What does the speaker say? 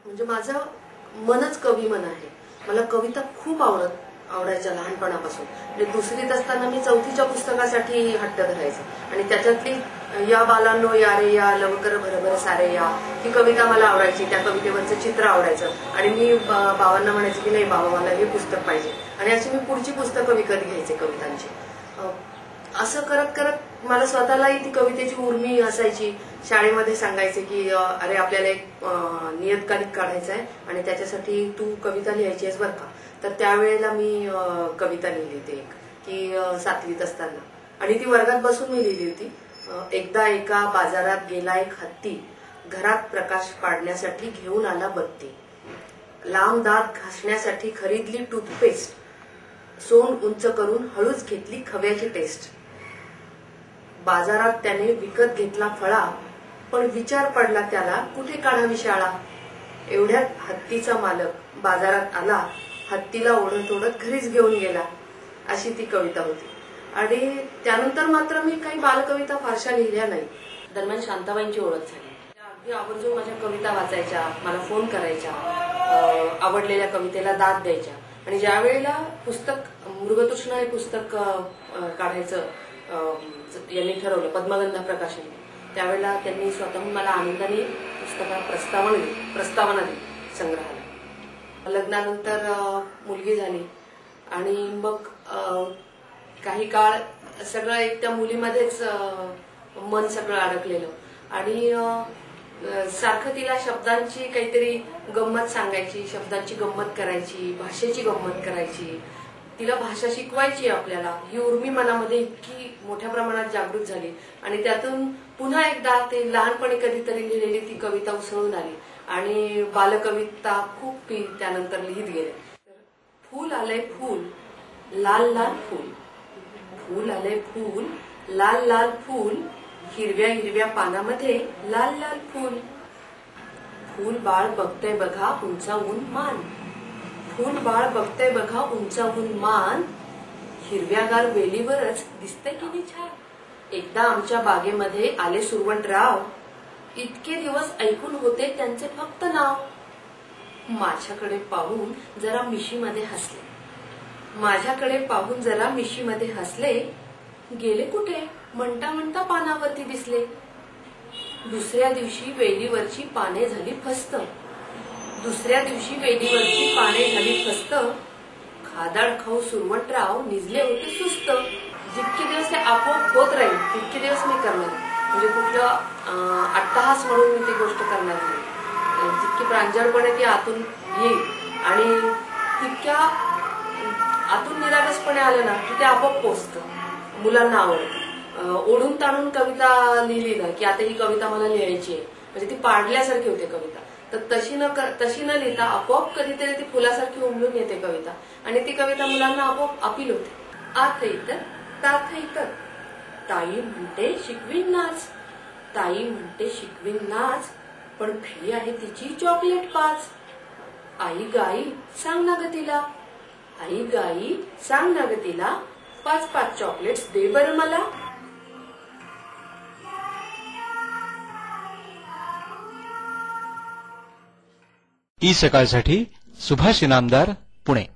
म्हणजे माझं मनच कवी मन आहे. मला कविता खूप आवडायच्या लहानपणापासून. म्हणजे दुसरीत असताना मी चौथीच्या पुस्तकासाठी हट्ट धरायचे आणि त्याच्यातली या बालांनो या रे या लवकर भरभर सारे या ही कविता मला आवडायची. त्या कवितेवरचं चित्र आवडायचं आणि मी बाबांना म्हणायचे की नाही बाबा मला हे पुस्तक पाहिजे आणि अशी मी पुढची पुस्तकं विकत घ्यायचे कवितांची. असं करत करत मला स्वतःलाही ती कवितेची उर्मी असायची. शाळेमध्ये सांगायचे की अरे आपल्याला एक नियतकालिक काढायचं आहे आणि त्याच्यासाठी तू कविता लिहायची आहेस बरं का. तर त्यावेळेला मी कविता लिहिली होती एक की 7वीत असताना आणि ती वर्गात बसून मी लिहिली होती. एकदा एका बाजारात गेला एक हत्ती, घरात प्रकाश पाडण्यासाठी घेऊन आला बत्ती, लांब दात घासण्यासाठी खरीदली टूथपेस्ट, सोंड उंच करून हळूच घेतली खव्याची टेस्ट. बाजारात त्याने विकत घेतला फळा, पण विचार पडला त्याला कुठे काढावी शाळा. एवढ्यात हत्तीचा मालक बाजारात आला, हत्तीला ओढत ओढत घरीच घेऊन गेला. अशी ती कविता होती. आणि त्यानंतर मात्र मी काही बालकविता फारशा लिहिल्या नाही. दरम्यान शांताबाईंची ओळख झाली. त्या अगदी आवर्जून माझ्या कविता वाचायच्या, मला फोन करायच्या, आवडलेल्या कवितेला दाद द्यायच्या. आणि ज्या वेळेला पुस्तक मृगतृष्ण हे पुस्तक काढायचं यांनी ठरवलं पद्मगंधा प्रकाशन, त्यावेळेला त्यांनी स्वतःहून मला आनंदाने पुस्तकात प्रस्तावना दिली संग्रहाला. लग्नानंतर मुलगी झाली आणि मग काही काळ सगळं एक त्या मुलीमध्येच मन सगळं अडकलेलं आणि सारखं तिला शब्दांची काहीतरी गंमत सांगायची, शब्दांची गंमत करायची, भाषेची गंमत करायची, तिला भाषा शिकवायची आपल्याला. ही उर्मी मनामध्ये इतकी मोठ्या प्रमाणात जागृत झाली आणि त्यातून पुन्हा एकदा ते लहानपणी कधीतरी लिहिलेली ती कविता उसळून आली आणि बालकविता खूप मी त्यानंतर लिहित गेले. फूल आलंय फूल, लाल लाल फूल, फूल आलंय फूल, लाल लाल फूल, हिरव्या हिरव्या पानामध्ये लाल लाल फूल, फूल बाळ बघतय बघा उंचावून मान, फूल बाळ बघतय बघा उंचावून मान, हिरव्यागार वेलीवरच दिसतंय किती छान. एकदा आमच्या बागेमध्ये आले सुरवंतराव, इतके दिवस ऐकून होते त्यांचे फक्त नाव. माझ्याकडे पाहून जरा मिशीमध्ये हसले, माझ्याकडे पाहून जरा मिशीमध्ये हसले, गेले कुठे म्हणता म्हणता पानावरती दिसले. दुसऱ्या दिवशी वेलीवरची पाने झाली फस्त, दुसऱ्या दिवशी वेलीवरची पाने झाली फस्त, खादाड खाऊ सुरवंतराव निजले होते सुस्त. जितके दिवस ते आपोआप होत राहील तितके दिवस मी करणार, म्हणजे कुठलं अट्टहास म्हणून मी ती गोष्ट करणार नाही. जितकी प्रांजळपणे ती आतून येईल आणि तितक्या आतून निरागसपणे आलं ना की ते आपोआप पोचतं, मुलांना आवडतं. ओढून ताणून कविता लिहिली ना की आता ही कविता मला लिहायची आहे, म्हणजे ती पाडल्यासारखी होते कविता. तर तशी न लिहिता आपोआप कधीतरी ती फुलासारखी उमलून येते कविता आणि ती कविता मुलांना आपोआप अपील होते. आत इतर तात इतर, ताई म्हणते शिकवीन नाच, ताई म्हणते शिकवीन नाच, पण फी आहे तिची चॉकलेट 5. आई गाई सांग ना ग तिला, आई गाई सांग ना ग तिला, 5 चॉकलेट्स दे बरं मला. ई सकाळसाठी सुभाष इनामदार, पुणे.